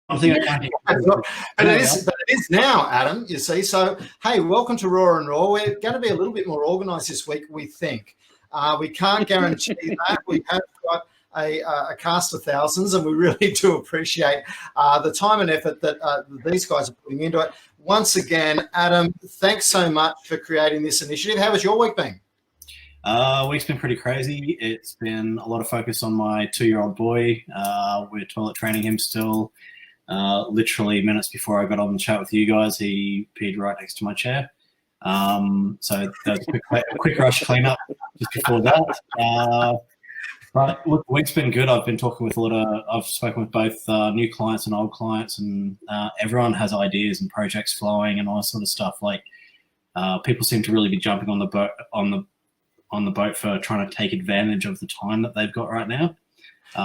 I think I can't hear you. But it is now, Adam, you see. So, hey, welcome to Raw and Raw. We're going to be a little bit more organised this week, we think. We can't guarantee that. We have got a cast of thousands, and we really do appreciate the time and effort that these guys are putting into it. Once again, Adam, thanks so much for creating this initiative. How has your week been? Week's been pretty crazy. It's been a lot of focus on my 2-year-old boy. We're toilet training him still. Literally minutes before I got on the chat with you guys, he peed right next to my chair. So that was a quick rush cleanup just before that. But look, the week's been good. I've been talking with I've spoken with both new clients and old clients, and everyone has ideas and projects flowing and all that sort of stuff. Like people seem to really be jumping on the boat on the boat for trying to take advantage of the time that they've got right now.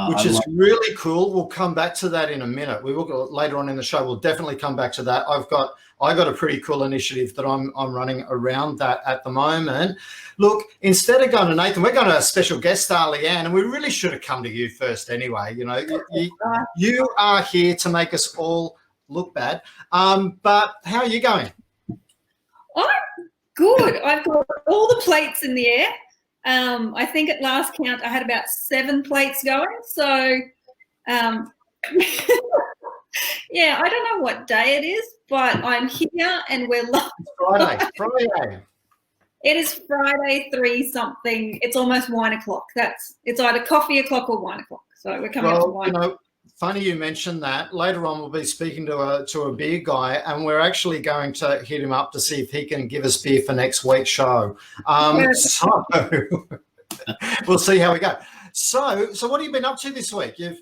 Which is really cool. We'll come back to that in a minute. We will go later on in the show. We'll definitely come back to that. I got a pretty cool initiative that I'm running around that at the moment. Look, instead of going to Nathan, we're going to a special guest star, Leanne, and we really should have come to you first anyway. You know, you are here to make us all look bad. But how are you going? I'm good. I've got all the plates in the air. I think at last count I had about 7 plates going. So, yeah, I don't know what day it is, but I'm here and we're live. Friday. It is Friday 3 something. It's almost wine o'clock. It's either coffee o'clock or wine o'clock. So we're coming up to wine. You know, funny you mentioned that. Later on, we'll be speaking to a beer guy, and we're actually going to hit him up to see if he can give us beer for next week's show. So we'll see how we go. So what have you been up to this week? You've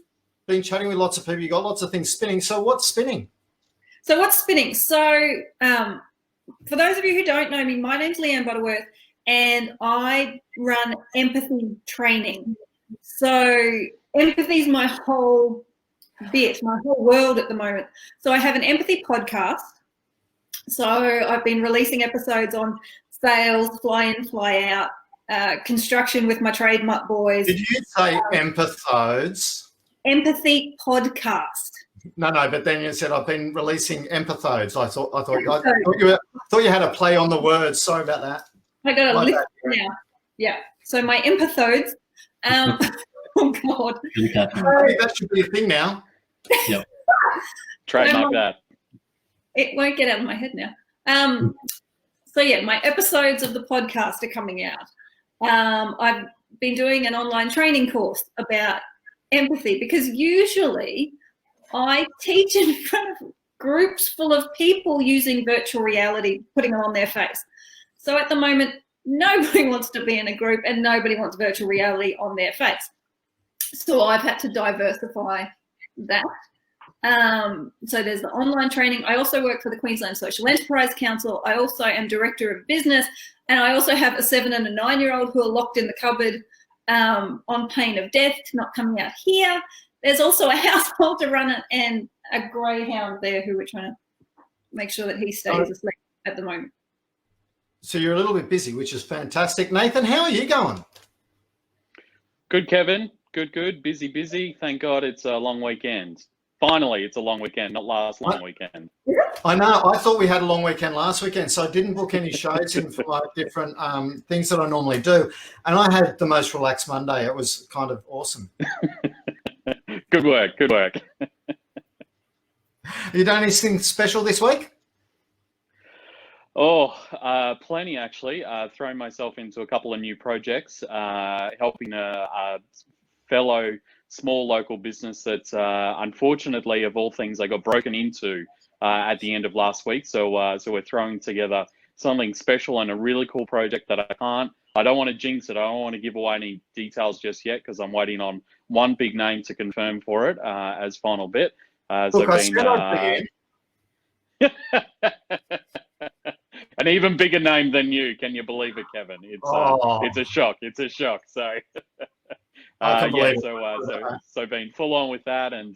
been chatting with lots of people. You've got lots of things spinning. So what's spinning? So for those of you who don't know me, my name's Leanne Butterworth, and I run empathy training. So empathy is my whole world at the moment. So I have an empathy podcast. So I've been releasing episodes on sales, fly in, fly out, construction with my trade mutt boys. Did you say episodes? Empathy podcast. No, but then you said I've been releasing episodes. I thought you had a play on the words. Sorry about that. I got a list now. Yeah. So my episodes. Oh God. That should be a thing now. Yep. Trademark that. It won't get out of my head now. So yeah, my episodes of the podcast are coming out. I've been doing an online training course about empathy because usually I teach in front of groups full of people using virtual reality, putting it on their face. So at the moment, nobody wants to be in a group and nobody wants virtual reality on their face. So I've had to diversify that. So there's the online training. I also work for the Queensland Social Enterprise Council. I also am director of business, and I also have a 7 and a 9-year-old who are locked in the cupboard on pain of death, not coming out here. There's also a household to run and a greyhound there who we're trying to make sure that he stays asleep at the moment. So you're a little bit busy, which is fantastic. Nathan, how are you going? Good, Kevin. Good. Busy. Thank God it's a long weekend. Finally, it's a long weekend, not last long weekend. I know. I thought we had a long weekend last weekend, so I didn't book any shows in for like different things that I normally do. And I had the most relaxed Monday. It was kind of awesome. Good work. You done anything special this week? Plenty actually. Thrown myself into a couple of new projects, helping a fellow small local business that unfortunately, of all things, I got broken into at the end of last week. So we're throwing together something special and a really cool project that I don't want to jinx it. I don't want to give away any details just yet because I'm waiting on one big name to confirm for it as final bit. Look, I said I'd be in. An even bigger name than you. Can you believe it, Kevin? It's a shock. So so been full on with that and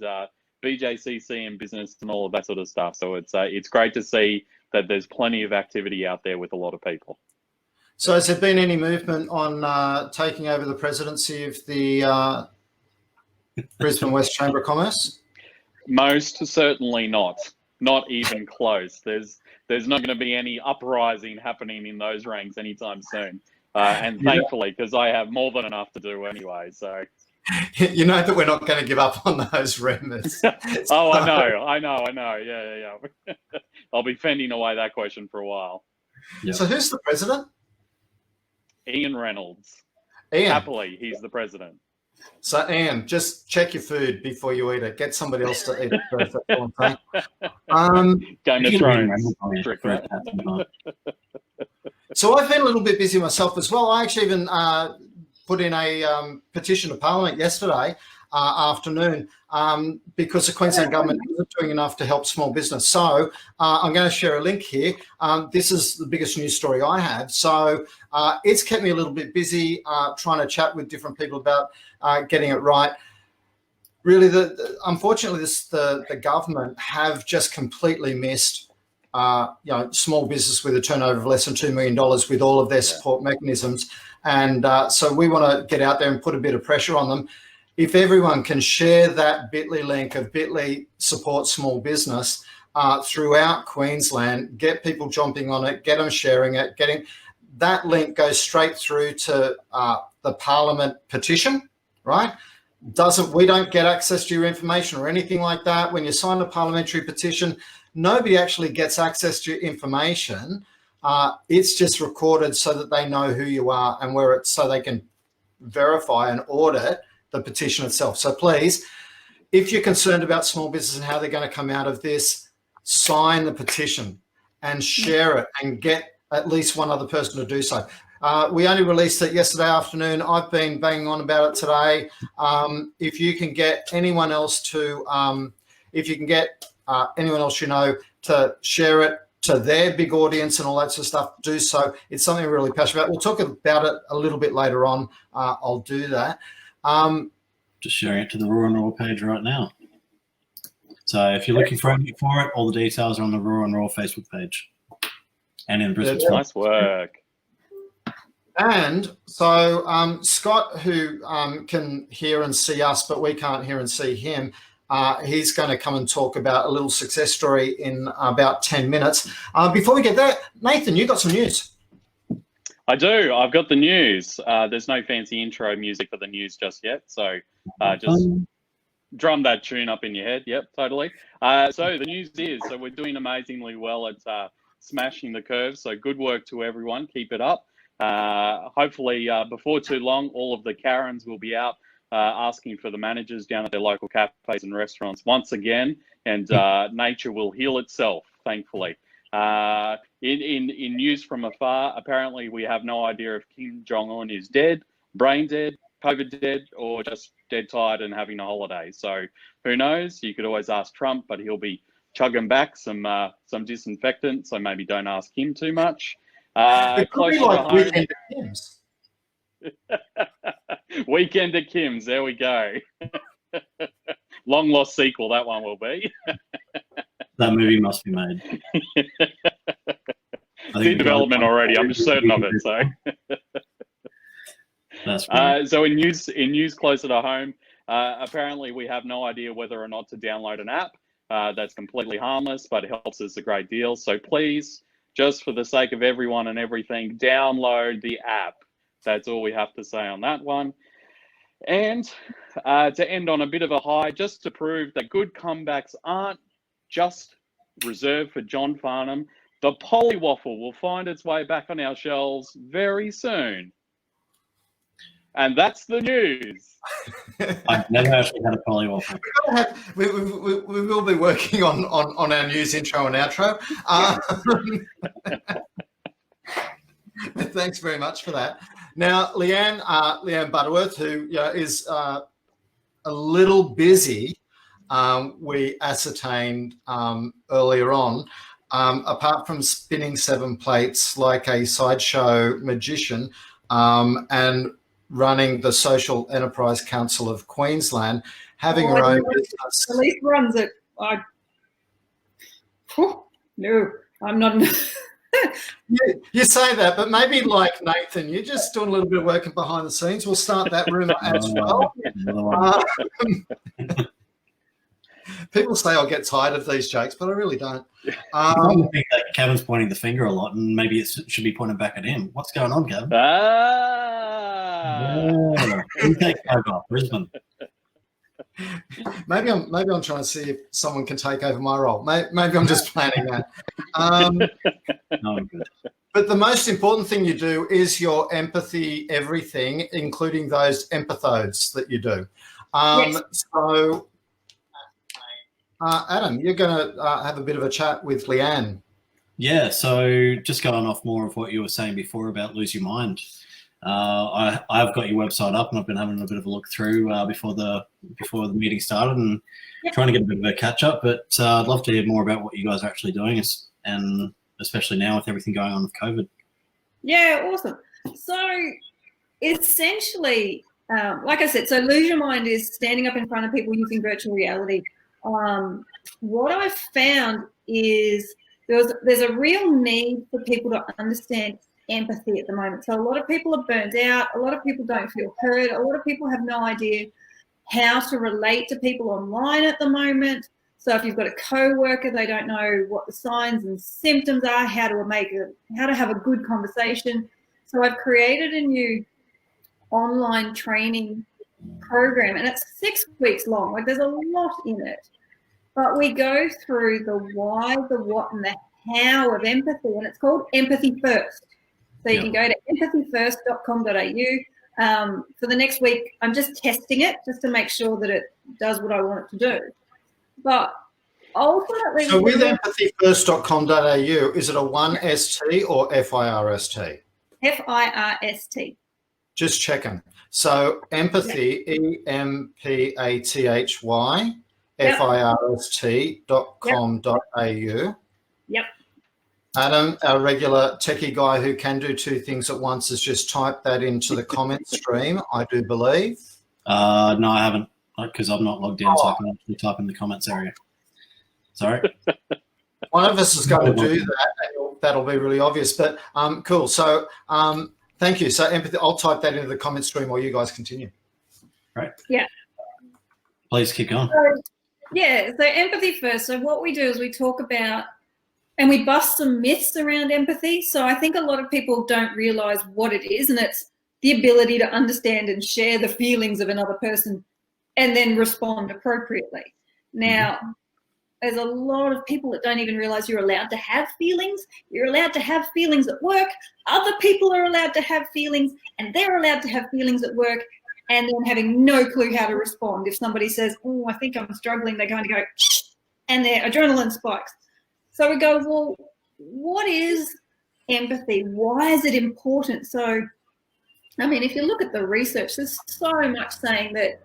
BJCC and business and all of that sort of stuff. So it's great to see that there's plenty of activity out there with a lot of people. So has there been any movement on taking over the presidency of the Brisbane West Chamber of Commerce? Most certainly not. Not even close. There's not going to be any uprising happening in those ranks anytime soon. And thankfully, because I have more than enough to do anyway. So you know that we're not going to give up on those remnants. Oh, I know. Yeah. I'll be fending away that question for a while. Yep. So who's the president? Ian Reynolds. Ian. Happily, he's the president. So, Ian, just check your food before you eat it. Get somebody else to eat it first. That's all I'm saying. Game of Thrones. So I've been a little bit busy myself as well. I actually even put in a petition to Parliament yesterday afternoon because the Queensland government isn't doing enough to help small business. So I'm going to share a link here. This is the biggest news story I have. So it's kept me a little bit busy trying to chat with different people about getting it right. Really, unfortunately, the government have just completely missed small business with a turnover of less than $2 million with all of their support mechanisms. And so we want to get out there and put a bit of pressure on them. If everyone can share that bit.ly link of bit.ly support small business throughout Queensland, get people jumping on it, get them sharing it, getting that link goes straight through to the Parliament petition, right? We don't get access to your information or anything like that. When you sign a parliamentary petition, nobody actually gets access to your information. It's just recorded so that they know who you are and so they can verify and audit the petition itself. So please, if you're concerned about small business and how they're going to come out of this, sign the petition and share it and get at least one other person to do so. We only released it yesterday afternoon. I've been banging on about it today. If you can get anyone else anyone else you know to share it to their big audience and all that sort of stuff, do so. It's something we're really passionate about. We'll talk about it a little bit later on. I'll do that. Just sharing it to the Raw and Raw page right now. So if you're looking for anything for it, all the details are on the Raw and Raw Facebook page. And in Brisbane. Nice work. And so Scott, who can hear and see us, but we can't hear and see him, he's going to come and talk about a little success story in about 10 minutes. Before we get there, Nathan, you got some news. I do. I've got the news. There's no fancy intro music for the news just yet. So just drum that tune up in your head. Yep, totally. So the news is, so we're doing amazingly well at smashing the curve. So good work to everyone. Keep it up. Hopefully before too long, all of the Karens will be out asking for the managers down at their local cafes and restaurants once again, and nature will heal itself, thankfully. In news from afar, apparently we have no idea if Kim Jong-un is dead, brain dead, COVID dead, or just dead tired and having a holiday. So who knows? You could always ask Trump, but he'll be chugging back some disinfectant, so maybe don't ask him too much. It could be like Weekend at Kim's. Weekend at Kim's, there we go. Long lost sequel, that one will be. That movie must be made. It's in development already, I'm certain of it. So, that's so in news closer to home, apparently we have no idea whether or not to download an app. That's completely harmless, but it helps us a great deal. So please, just for the sake of everyone and everything, download the app. That's all we have to say on that one. And to end on a bit of a high, just to prove that good comebacks aren't just reserved for John Farnham, the Polywaffle will find its way back on our shelves very soon. And that's the news. I've never actually had a Polywaffle. We will be working on our news intro and outro. Thanks very much for that. Now, Leanne Butterworth, who is a little busy, we ascertained earlier on, apart from spinning 7 plates like a sideshow magician and running the Social Enterprise Council of Queensland, having her own business. At least runs it. No, I'm not. You say that, but maybe like Nathan, you're just doing a little bit of working behind the scenes. We'll start that rumor as well. People say I'll get tired of these jokes, but I really don't. I think that Kevin's pointing the finger a lot, and maybe it should be pointed back at him. What's going on, Kevin? You take over, Brisbane. Maybe I'm trying to see if someone can take over my role. Maybe I'm just planning that. No, I'm good. But the most important thing you do is your empathy everything, including those empathodes that you do. Yes. So, Adam, you're going to have a bit of a chat with Leanne. Yeah, so just going off more of what you were saying before about lose your mind. I've got your website up, and I've been having a bit of a look through before the meeting started, and trying to get a bit of a catch up. But I'd love to hear more about what you guys are actually doing, and especially now with everything going on with COVID. Yeah, awesome. So essentially, like I said, so Lose Your Mind is standing up in front of people using virtual reality. What I've found is there's a real need for people to understand empathy at the moment. So a lot of people are burnt out. A lot of people don't feel heard. A lot of people have no idea how to relate to people online at the moment. So if you've got a co-worker, they don't know what the signs and symptoms are, how to have a good conversation. So I've created a new online training program, and it's 6 weeks long. Like, there's a lot in it, but we go through the why, the what, and the how of empathy, and it's called Empathy First. So you can go to empathyfirst.com.au. For the next week, I'm just testing it just to make sure that it does what I want it to do. But ultimately, so with empathyfirst.com.au, is it a 1ST or FIRST? FIRST. Just checking. So empathy, EMPATHY, FIRST.com.au. Yep. Adam, our regular techie guy who can do two things at once, has just typed that into the comment stream, I do believe. No, I haven't, because I'm not logged in, so I can actually type in the comments area. Sorry. One of us is going to do that, and that'll be really obvious. But cool. So thank you. So empathy, I'll type that into the comment stream while you guys continue. Right. Yeah. Please keep going. So Empathy First. So what we do is we talk about, and we bust some myths around empathy. So I think a lot of people don't realize what it is, and it's the ability to understand and share the feelings of another person and then respond appropriately. Now, there's a lot of people that don't even realize you're allowed to have feelings. You're allowed to have feelings at work. Other people are allowed to have feelings, and they're allowed to have feelings at work, and then having no clue how to respond. If somebody says, oh, I think I'm struggling, they're going to go, and their adrenaline spikes. So we go, well, what is empathy? Why is it important? So, I mean, if you look at the research, there's so much saying that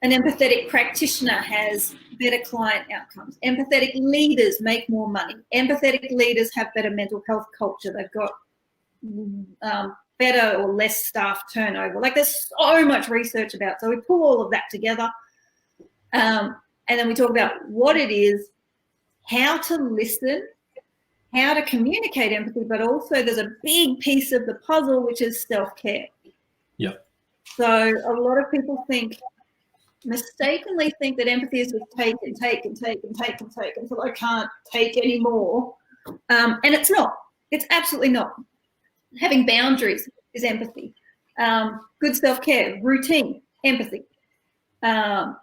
an empathetic practitioner has better client outcomes. Empathetic leaders make more money. Empathetic leaders have better mental health culture. They've got better or less staff turnover. Like, there's so much research about it. So we pull all of that together. And then we talk about what it is, how to listen, how to communicate empathy, but also there's a big piece of the puzzle, which is self-care. Yeah. So a lot of people mistakenly think that empathy is just take and take and take and take and take until I can't take anymore. And it's not. It's absolutely not. Having boundaries is empathy. Good self-care, routine, empathy. So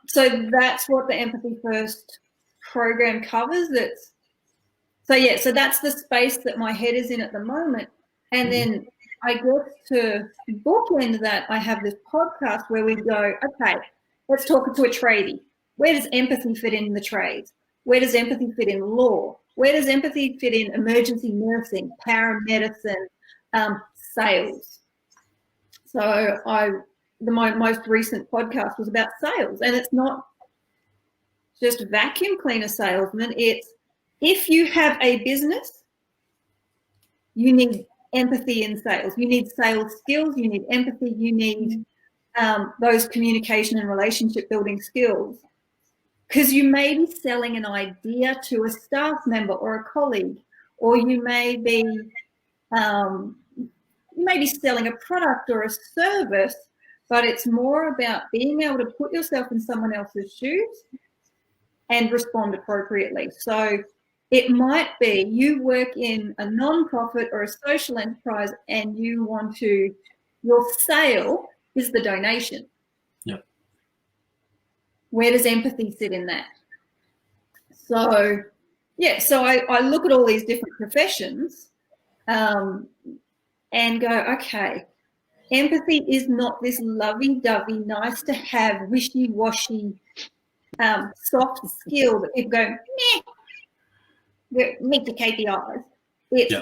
that's what the Empathy First program covers. So that's the space that my head is in at the moment. And then I get to bookend that. I have this podcast where we go, okay, let's talk to a tradie. Where does empathy fit in the trades? Where does empathy fit in law? Where does empathy fit in emergency nursing, paramedicine, sales? So my most recent podcast was about sales, and it's not just vacuum cleaner salesman. It's, if you have a business, you need empathy in sales. You need sales skills. You need empathy. You need those communication and relationship building skills, because you may be selling an idea to a staff member or a colleague, or you may be selling a product or a service, but it's more about being able to put yourself in someone else's shoes and respond appropriately. So it might be you work in a non-profit or a social enterprise and you want to, your sale is the donation. Yep. Where does empathy sit in that? So, yeah, so I look at all these different professions and go, okay, empathy is not this lovey-dovey, nice to have, wishy-washy, soft skill that people go, meet the KPIs. It's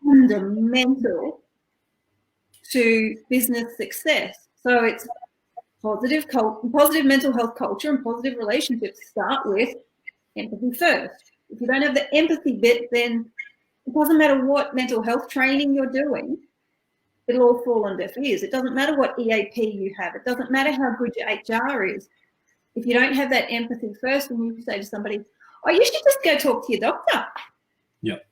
fundamental to business success. So it's positive mental health culture and positive relationships start with empathy first. If you don't have the empathy bit, then it doesn't matter what mental health training you're doing, it'll all fall on deaf ears. It doesn't matter what EAP you have. It doesn't matter how good your HR is. If you don't have that empathy first, when you say to somebody, oh, you should just go talk to your doctor. Yep.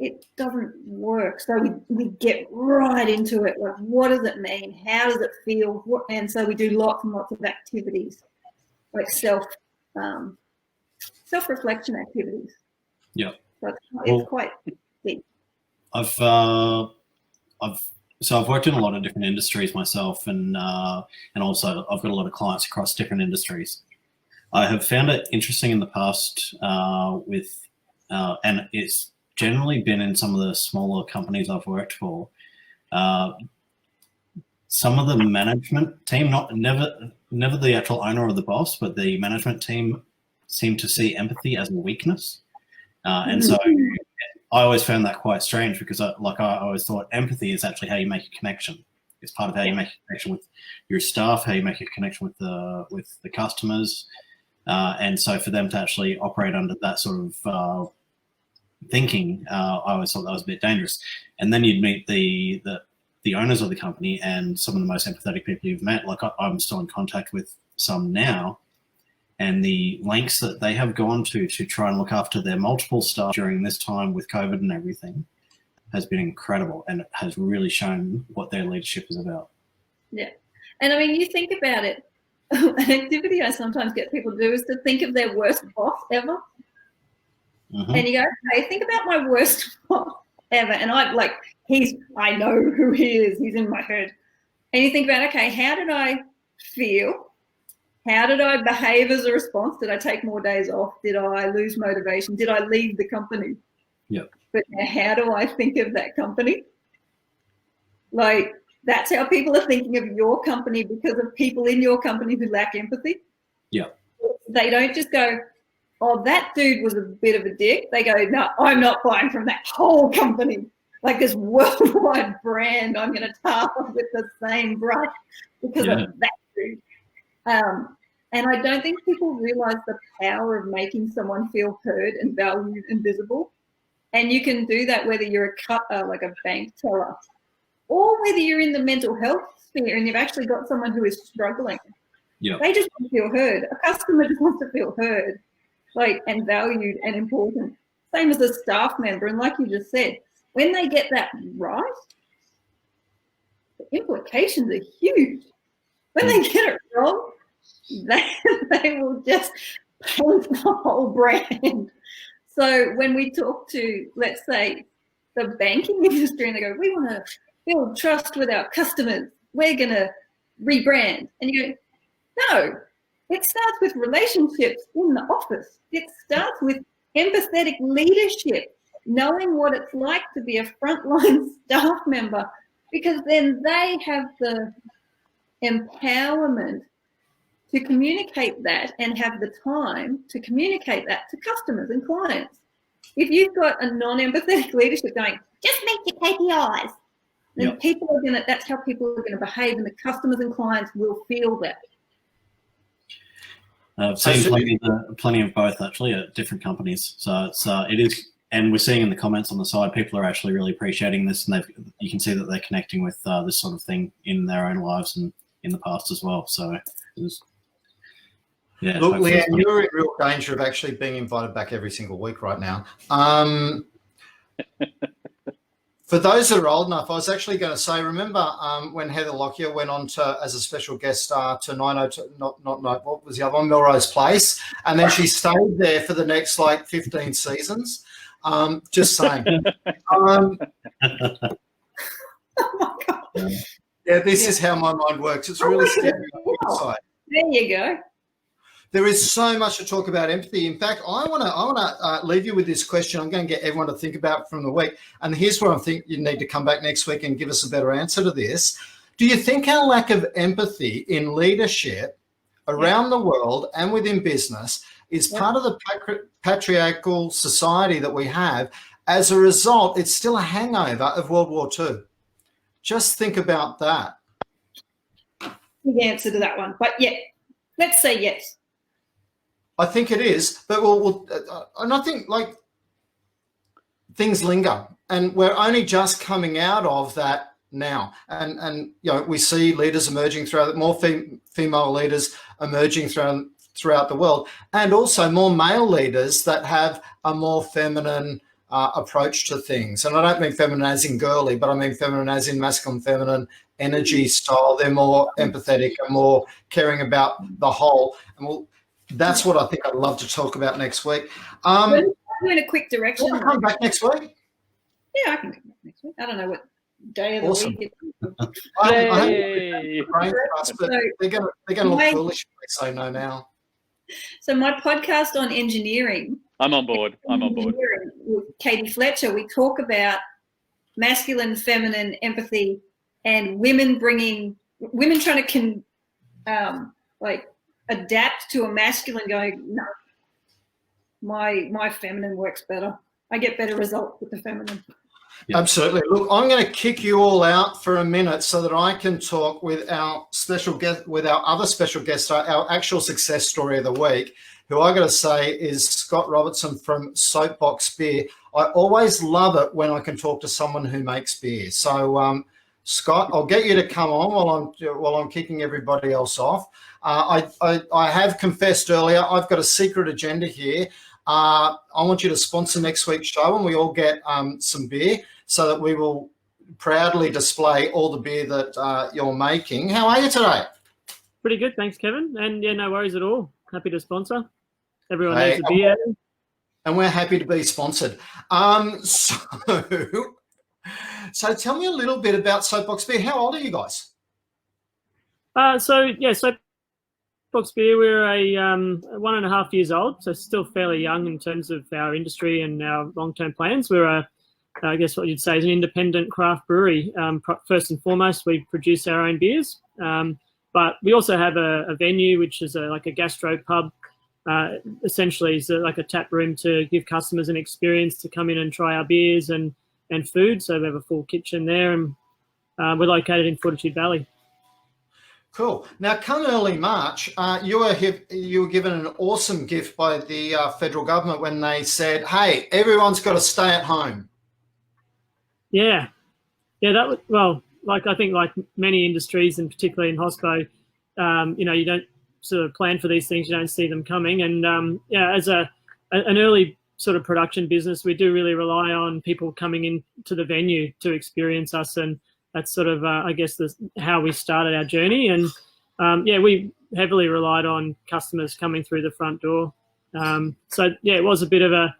It doesn't work. So we get right into it. Like, what does it mean? How does it feel? And so we do lots and lots of activities, like self-reflection activities. Yeah. So it's quite deep. I've worked in a lot of different industries myself, and also I've got a lot of clients across different industries. I have found it interesting in the past and it's generally been in some of the smaller companies I've worked for. Some of the management team, never the actual owner or the boss, but the management team seem to see empathy as a weakness. And so I always found that quite strange, because I always thought empathy is actually how you make a connection. It's part of how you make a connection with your staff, how you make a connection with the customers. And so for them to actually operate under that sort of thinking, I always thought that was a bit dangerous. And then you'd meet the owners of the company, and some of the most empathetic people you've met. Like, I'm still in contact with some now, and the lengths that they have gone to try and look after their multiple staff during this time with COVID and everything has been incredible, and it has really shown what their leadership is about. Yeah. And I mean, you think about it, an activity I sometimes get people to do is to think of their worst boss ever. Mm-hmm. And you go, hey, think about my worst boss ever. And I know who he is. He's in my head. And you think about, okay, how did I feel? How did I behave as a response? Did I take more days off? Did I lose motivation? Did I leave the company? Yep. But now, how do I think of that company? Like, that's how people are thinking of your company, because of people in your company who lack empathy. Yeah. They don't just go, oh, that dude was a bit of a dick. They go, no, I'm not buying from that whole company. Like, this worldwide brand, I'm going to tar with the same brush because of that dude. And I don't think people realize the power of making someone feel heard and valued and visible. And you can do that whether you're like a bank teller, or whether you're in the mental health sphere and you've actually got someone who is struggling. Yeah. They just want to feel heard. A customer just wants to feel heard, like, and valued and important. Same as a staff member. And like you just said, when they get that right, the implications are huge. When they get it wrong, they will just paint the whole brand. So when we talk to, let's say, the banking industry, and they go, we want to build trust with our customers, we're going to rebrand. And you go, no, it starts with relationships in the office. It starts with empathetic leadership, knowing what it's like to be a frontline staff member, because then they have the empowerment to communicate that and have the time to communicate that to customers and clients. If you've got a non-empathetic leadership going, just meet your KPIs, then people are gonna, that's how people are gonna behave, and the customers and clients will feel that. I've seen plenty of both, actually, at different companies. So it is, and we're seeing in the comments on the side, people are actually really appreciating this, and you can see that they're connecting with this sort of thing in their own lives and in the past as well. So yeah. Look, Leanne, you're in real danger of actually being invited back every single week right now. For those that are old enough, I was actually going to say, remember when Heather Lockyer went on to as a special guest star to 902, what was the other one, Melrose Place, and then she stayed there for the next like 15 seasons. Just saying. Oh my God. Yeah, this is how my mind works. It's really scary on the inside. There you go. There is so much to talk about empathy. In fact, I want to leave you with this question. I'm going to get everyone to think about from the week. And here's where I think you need to come back next week and give us a better answer to this. Do you think our lack of empathy in leadership around the world and within business is part of the patriarchal society that we have? As a result, it's still a hangover of World War II. Just think about that. The answer to that one. But yeah, let's say yes. I think it is, but and I think like things linger, and we're only just coming out of that now. And you know, we see leaders emerging throughout, more female leaders emerging throughout the world, and also more male leaders that have a more feminine approach to things. And I don't mean feminine as in girly, but I mean feminine as in masculine, feminine energy style. They're more empathetic and more caring about the whole. And that's what I think I'd love to talk about next week. We're in a quick direction. Can I come back next week? Yeah, I can come back next week. I don't know what day of the Awesome. week it is. Yay. But they're going to look foolish if they say no now. So my podcast on engineering. I'm on board. With Katie Fletcher, we talk about masculine, feminine empathy, and women trying to adapt to a masculine, going, no, my feminine works better. I get better results with the feminine. Yeah. Absolutely. Look, I'm going to kick you all out for a minute so that I can talk with our special guest, with our other special guest, our actual success story of the week, who I got to say is Scott Robertson from Soapbox Beer. I always love it when I can talk to someone who makes beer. So, Scott, I'll get you to come on while I'm kicking everybody else off. I have confessed earlier, I've got a secret agenda here. I want you to sponsor next week's show, and we all get some beer so that we will proudly display all the beer that you're making. How are you today? Pretty good, thanks, Kevin. And yeah, no worries at all. Happy to sponsor. Everyone needs a beer. And we're happy to be sponsored. So tell me a little bit about Soapbox Beer. How old are you guys? Soapbox Beer, we're a 1.5 years old, so still fairly young in terms of our industry and our long-term plans. We're I guess what you'd say is an independent craft brewery. First and foremost, we produce our own beers, but we also have a venue, which is like a gastro pub. Essentially, is like a tap room to give customers an experience to come in and try our beers and food. So we have a full kitchen there, and we're located in Fortitude Valley. Cool. Now, come early March, you were given an awesome gift by the federal government when they said, "Hey, everyone's got to stay at home." Yeah, that was, well, I think like many industries, and particularly in hospo, you don't sort of plan for these things, you don't see them coming. And as an early sort of production business, we do really rely on people coming into the venue to experience us, and that's sort of I guess how we started our journey. And we heavily relied on customers coming through the front door. It was a bit of a,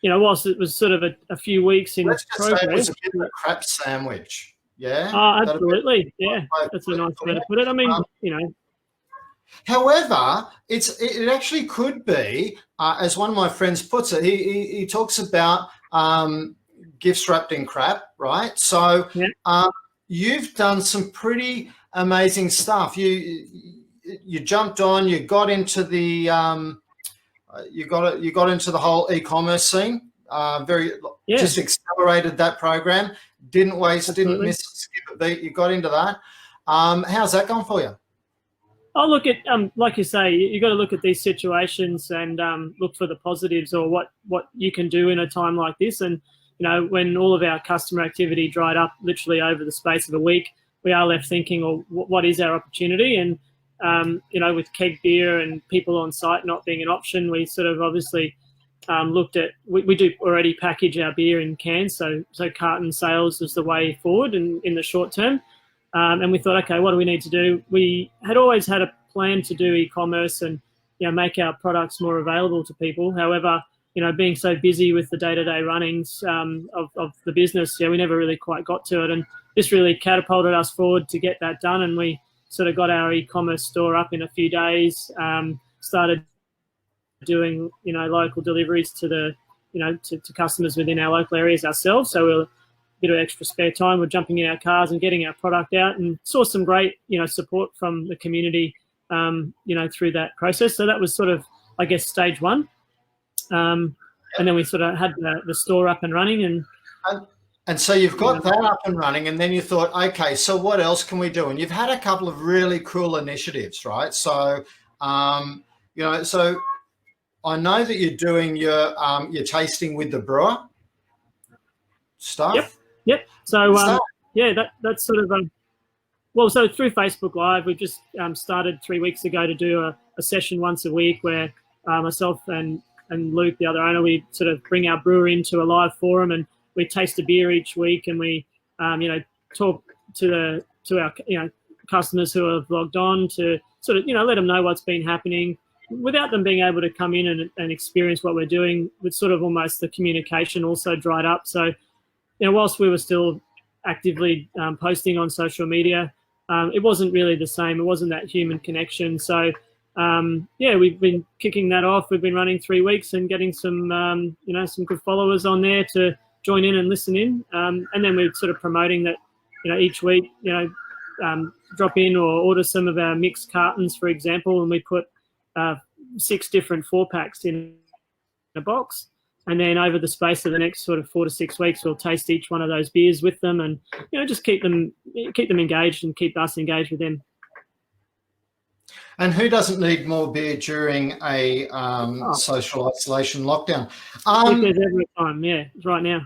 whilst it was sort of a few weeks in progress. It was a bit of a crap sandwich. Yeah. Absolutely. Yeah, that's a nice way to put it. I mean, However, it actually could be, as one of my friends puts it, he talks about gifts wrapped in crap, right? So you've done some pretty amazing stuff. You jumped on, you got into the you got into the whole e-commerce scene. Just accelerated that program. Didn't miss, skip a beat. You got into that. How's that going for you? I'll look at, like you say, you got to look at these situations and look for the positives, or what you can do in a time like this. And, when all of our customer activity dried up literally over the space of a week, we are left thinking, well, what is our opportunity? And, with keg beer and people on site not being an option, we sort of obviously looked at, we do already package our beer in cans, so carton sales was the way forward in the short term. And we thought, okay, what do we need to do? We had always had a plan to do e-commerce and make our products more available to people. However, being so busy with the day-to-day runnings of the business, we never really quite got to it. And this really catapulted us forward to get that done. And we sort of got our e-commerce store up in a few days, started doing, local deliveries to the, to customers within our local areas ourselves. So we're a bit of extra spare time. We're jumping in our cars and getting our product out, and saw some great, support from the community, through that process. So that was sort of, I guess, stage one. And then we sort of had the store up and running, and so you've got that up and running, and then you thought, okay, so what else can we do? And you've had a couple of really cool initiatives, right? So, so I know that you're doing your tasting with the brewer stuff. Yep. So that's sort of so through Facebook Live, we've just started 3 weeks ago to do a session once a week where myself and Luke, the other owner, we sort of bring our brewer into a live forum, and we taste a beer each week, and we talk to our customers who have logged on to sort of let them know what's been happening without them being able to come in and experience what we're doing. With sort of almost the communication also dried up. So whilst we were still actively posting on social media, it wasn't really the same. It wasn't that human connection. So we've been kicking that off. We've been running 3 weeks and getting some some good followers on there to join in and listen in, and then we're sort of promoting that each week drop in or order some of our mixed cartons, for example, and we put 6 different 4-packs in a box, and then over the space of the next sort of 4 to 6 weeks, we'll taste each one of those beers with them, and just keep them engaged and keep us engaged with them. And who doesn't need more beer during a social isolation lockdown? There's every time, right now.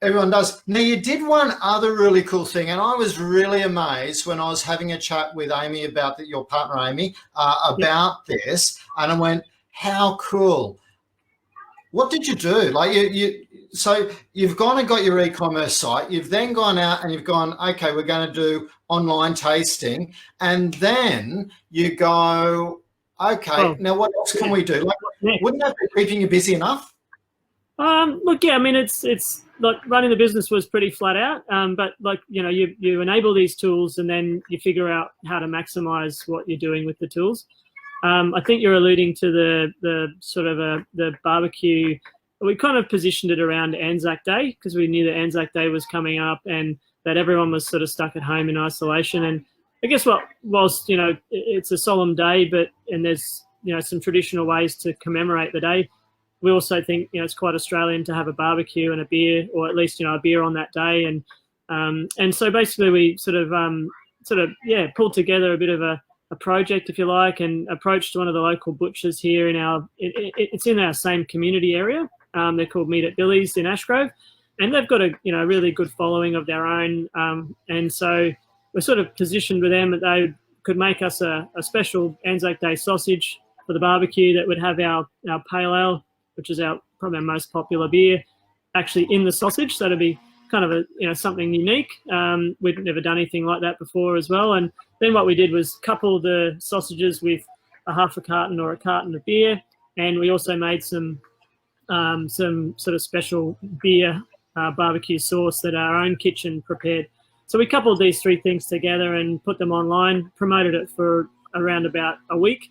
Everyone does. Now, you did one other really cool thing, and I was really amazed when I was having a chat with Amy about your partner, Amy, about this, and I went, how cool. What did you do? Like so you've gone and got your e-commerce site. You've then gone out and you've gone, okay, we're going to do online tasting. And then you go, okay, now what else can we do? Like, wouldn't that be keeping you busy enough? Look, I mean, it's like running the business was pretty flat out. But like, you enable these tools and then you figure out how to maximize what you're doing with the tools. I think you're alluding to the sort of the barbecue. We kind of positioned it around Anzac Day because we knew that Anzac Day was coming up and that everyone was sort of stuck at home in isolation. And I guess whilst it's a solemn day, and there's some traditional ways to commemorate the day, we also think it's quite Australian to have a barbecue and a beer, or at least a beer on that day. And so basically we sort of pulled together a bit of a project, if you like, and approached one of the local butchers here it's in our same community area. They're called Meat at Billy's in Ashgrove, and they've got a really good following of their own. And so we're sort of positioned with them that they could make us a special Anzac Day sausage for the barbecue that would have our pale ale, which is probably our most popular beer, actually in the sausage. So it'd be kind of something unique. We'd never done anything like that before as well. And then what we did was couple the sausages with a half a carton or a carton of beer, and we also made some sort of special beer barbecue sauce that our own kitchen prepared. So we coupled these 3 things together and put them online, promoted it for around about a week.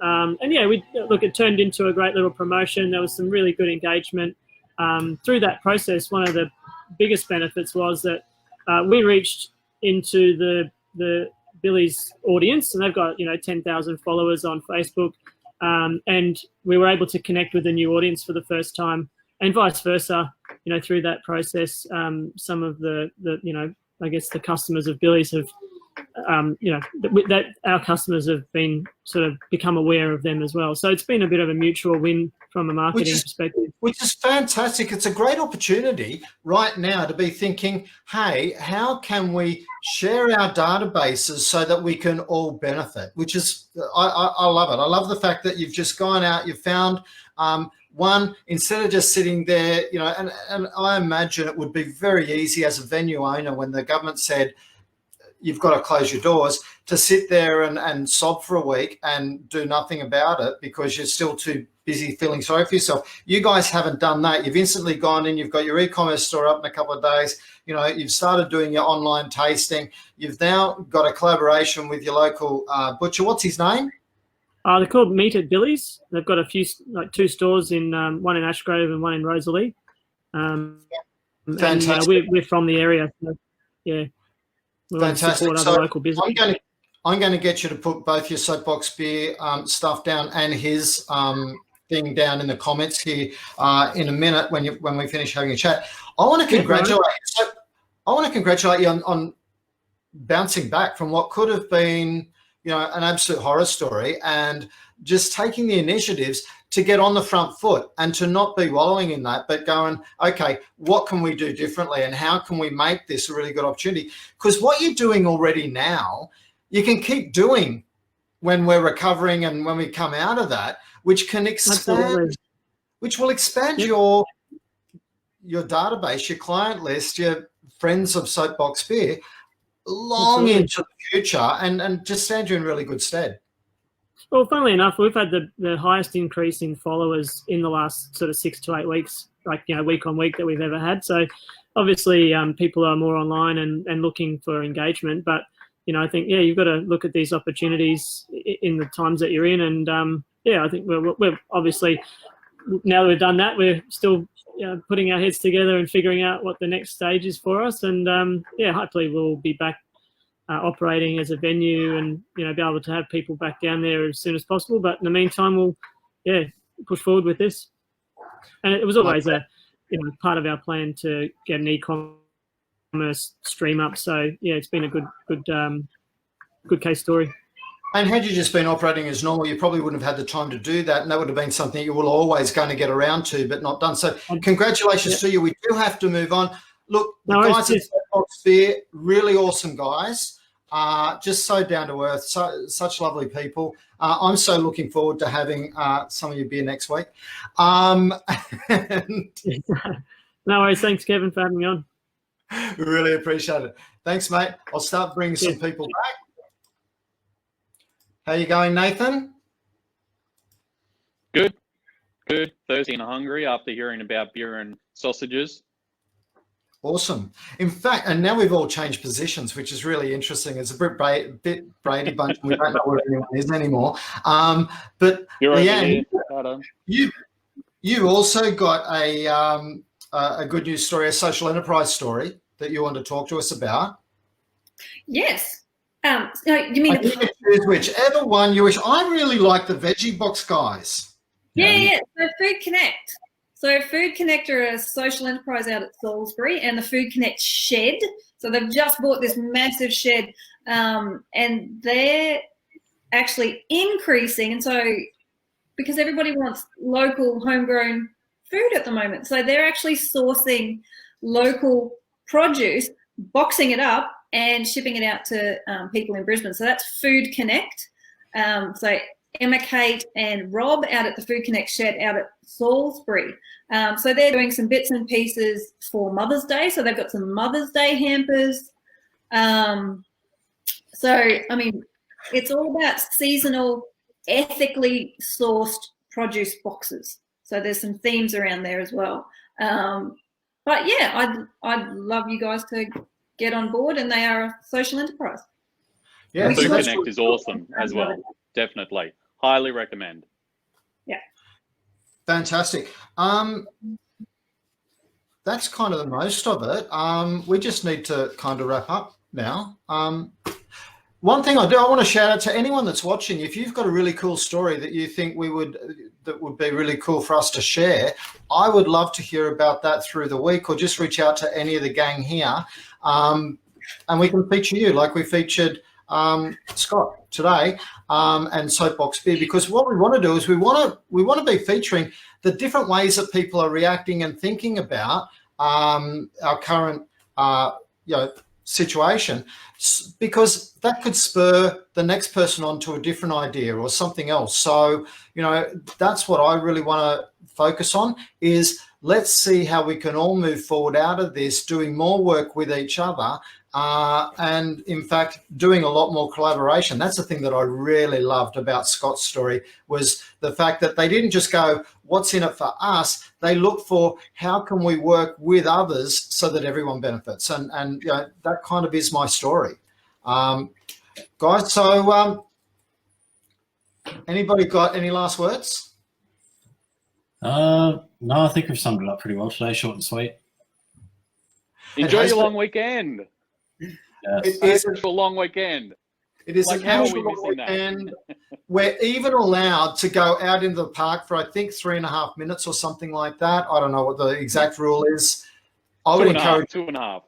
It turned into a great little promotion. There was some really good engagement through that process. One of the biggest benefits was that we reached into the Billy's audience, and they've got 10,000 followers on Facebook, and we were able to connect with a new audience for the first time, and vice versa. Through that process, some of the I guess the customers of Billy's have that our customers have been sort of become aware of them as well. So it's been a bit of a mutual win from a marketing perspective. Which is fantastic. It's a great opportunity right now to be thinking, hey, how can we share our databases so that we can all benefit? Which is, I love it. I love the fact that you've just gone out, you've found One, instead of just sitting there, you know, and I imagine it would be very easy as a venue owner when the government said, you've got to close your doors, to sit there and sob for a week and do nothing about it because you're still too busy feeling sorry for yourself. You guys haven't done that. You've instantly gone in, you've got your e-commerce store up in a couple of days, you know, you've started doing your online tasting. You've now got a collaboration with your local butcher. What's his name? They're called Meat at Billy's. They've got a few, like 2 stores in one in Ashgrove and one in Rosalie. Fantastic. And, we're from the area, so yeah. We want to support other local business. I'm going to get you to put both your Soapbox Beer stuff down and his thing down in the comments here in a minute when we finish having a chat. I want to congratulate you. I want to congratulate you on bouncing back from what could have been, you know, an absolute horror story, and just taking the initiatives to get on the front foot and to not be wallowing in that, but going, okay, what can we do differently and how can we make this a really good opportunity? Because what you're doing already now, you can keep doing when we're recovering and when we come out of that, which can expand, Absolutely. which will expand Yep. your database, your client list, your friends of Soapbox Beer long Absolutely. into the future, and just stand you in really good stead. Well, funnily enough, we've had the highest increase in followers in the last sort of 6 to 8 weeks, like, you know, week on week that we've ever had. So obviously people are more online and looking for engagement. But, you know, I think, yeah, you've got to look at these opportunities in the times that you're in. And, yeah, I think we're obviously, now that we've done that, we're still putting our heads together and figuring out what the next stage is for us. And, yeah, hopefully we'll be back operating as a venue and, you know, be able to have people back down there as soon as possible. But in the meantime, we'll, push forward with this. And it was always part of our plan to get an e-commerce stream up. So, yeah, it's been a good case story. And had you just been operating as normal, you probably wouldn't have had the time to do that, and that would have been something you were always going to get around to, but not done. So congratulations to you. We do have to move on. Look, the guys at Soapbox Beer, really awesome guys, just so down to earth, such lovely people. I'm so looking forward to having some of your beer next week. No worries. Thanks, Kevin, for having me on. Really appreciate it. Thanks, mate. I'll start bringing some people back. How you going, Nathan? Good. Thirsty and hungry after hearing about beer and sausages. Awesome. In fact, and now we've all changed positions, which is really interesting. It's a bit Brady Bunch. We don't know where anyone is anymore. But You're Leanne, over you also got a good news story, a social enterprise story that you want to talk to us about. Yes. No, you mean whichever one you wish. I really like the Veggie Box guys. Yeah. So Food Connect. So Food Connect are a social enterprise out at Salisbury, and the Food Connect shed. So they've just bought this massive shed, and they're actually increasing. And so because everybody wants local homegrown food at the moment, so they're actually sourcing local produce, boxing it up, and shipping it out to people in Brisbane. So that's Food Connect. So Emma, Kate and Rob out at the Food Connect shed out at Salisbury. So they're doing some bits and pieces for Mother's Day. So they've got some Mother's Day hampers. So, I mean, it's all about seasonal, ethically sourced produce boxes. So there's some themes around there as well. But yeah, I'd love you guys to get on board, and they are a social enterprise. Yeah, Food Connect is awesome as well. Definitely. Highly recommend. Yeah. Fantastic. That's kind of the most of it. We just need to kind of wrap up now. One thing I want to shout out to anyone that's watching. If you've got a really cool story that you think that would be really cool for us to share, I would love to hear about that through the week, or just reach out to any of the gang here, and we can feature you like we featured Scott today, and Soapbox Beer, because what we want to do is we want to be featuring the different ways that people are reacting and thinking about our current situation, because that could spur the next person on to a different idea or something else. So, that's what I really want to focus on is let's see how we can all move forward out of this, doing more work with each other, and in fact, doing a lot more collaboration. That's the thing that I really loved about Scott's story, was the fact that they didn't just go, what's in it for us? They look for how can we work with others so that everyone benefits. And you know, that kind of is my story. Guys, so anybody got any last words? No, I think we've summed it up pretty well today, short and sweet. Enjoy your long weekend. Yes. It's a long weekend. It is Like, an how are we actual missing that? weekend. We're even allowed to go out into the park for, I think, 3.5 minutes or something like that. I don't know what the exact rule is. I would encourage 2.5.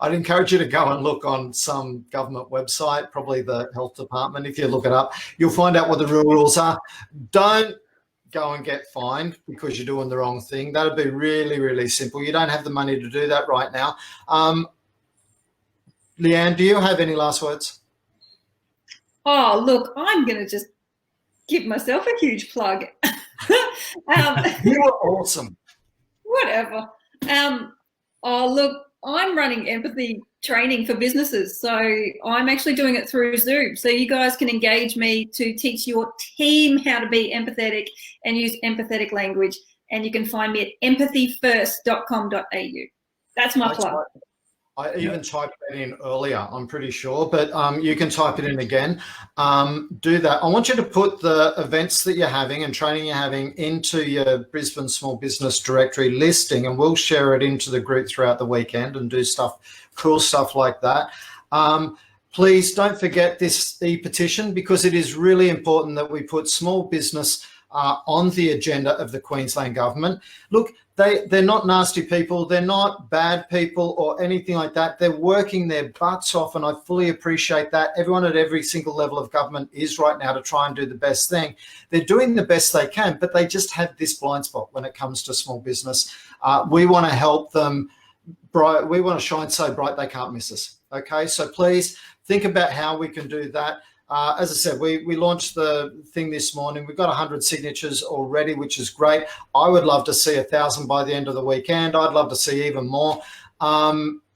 I'd encourage you to go and look on some government website, probably the health department. If you look it up, you'll find out what the real rules are. Don't go and get fined because you're doing the wrong thing. That'd be really, really simple. You don't have the money to do that right now. Leanne, do you have any last words? Oh, look, I'm going to just give myself a huge plug. You were awesome. Whatever. Oh, look, I'm running empathy training for businesses. So I'm actually doing it through Zoom. So you guys can engage me to teach your team how to be empathetic and use empathetic language. And you can find me at empathyfirst.com.au. That's my plug. I even typed that in earlier, I'm pretty sure, but you can type it in again. Do that. I want you to put the events that you're having and training you're having into your Brisbane Small Business Directory listing, and we'll share it into the group throughout the weekend and do stuff, cool stuff like that. Please don't forget this e-petition, because it is really important that we put small business on the agenda of the Queensland government. Look, they're not nasty people, they're not bad people or anything like that. They're working their butts off, and I fully appreciate that. Everyone at every single level of government is right now to try and do the best thing. They're doing the best they can, but they just have this blind spot when it comes to small business. We want to help them bright. We want to shine so bright they can't miss us. Okay, so please think about how we can do that. As I said, we launched the thing this morning. We've got 100 signatures already, which is great. I would love to see 1,000 by the end of the weekend. I'd love to see even more.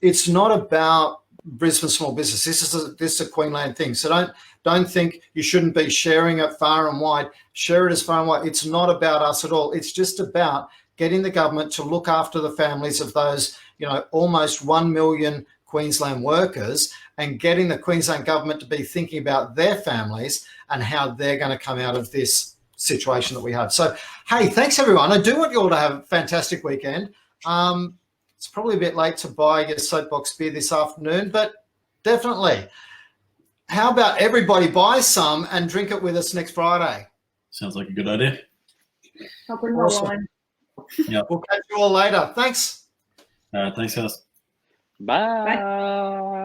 It's not about Brisbane small business. This is a Queensland thing. So don't think you shouldn't be sharing it far and wide. Share it as far and wide. It's not about us at all. It's just about getting the government to look after the families of those, you know, almost 1 million Queensland workers, and getting the Queensland government to be thinking about their families and how they're going to come out of this situation that we have. So, hey, thanks everyone. I do want you all to have a fantastic weekend. It's probably a bit late to buy your soapbox beer this afternoon, but definitely. How about everybody buy some and drink it with us next Friday? Sounds like a good idea. I'll bring my wine. Yeah. We'll catch you all later. Thanks. Thanks, guys. Bye.